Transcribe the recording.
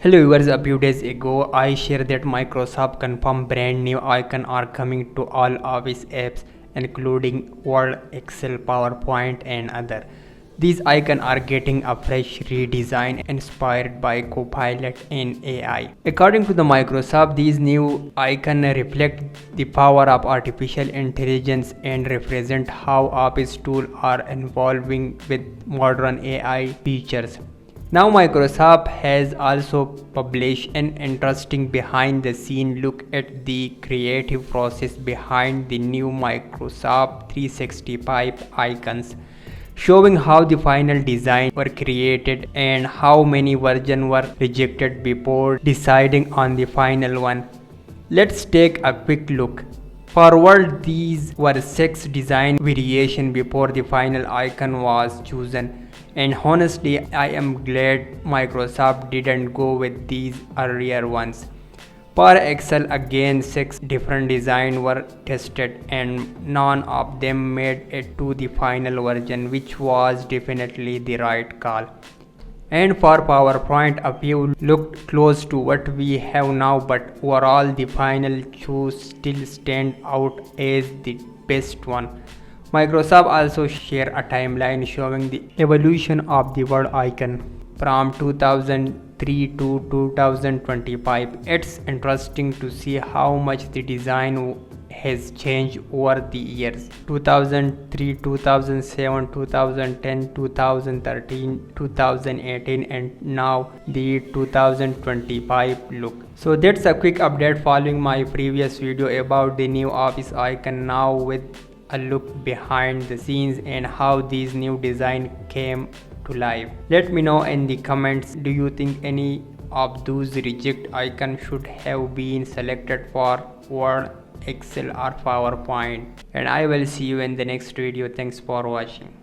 Hello viewers, a few days ago I shared that Microsoft confirmed brand new icons are coming to all Office apps including Word, Excel, PowerPoint and other. These icons are getting a fresh redesign inspired by Copilot and AI. According to the Microsoft, these new icons reflect the power of artificial intelligence and represent how Office tools are evolving with modern AI features. Now Microsoft has also published an interesting behind the scene look at the creative process behind the new Microsoft 365 icons, showing how the final design were created and how many versions were rejected before deciding on the final one. Let's take a quick look. Forward, these were 6 design variations before the final icon was chosen, and honestly I am glad Microsoft didn't go with these earlier ones. For Excel again 6 different designs were tested and none of them made it to the final version, which was definitely the right call. And for PowerPoint, a few looked close to what we have now, but overall the final choice still stand out as the best one. Microsoft also share a timeline showing the evolution of the word icon from 2003 to 2025. It's interesting to see how much the design has changed over the years: 2003, 2007, 2010, 2013, 2018 and now the 2025 look. So that's a quick update following my previous video about the new Office icon, now with a look behind the scenes and how these new design came to life. Let me know in the comments, do you think any of those reject icons should have been selected for Word, Excel or PowerPoint? And I will see you in the next video. Thanks for watching.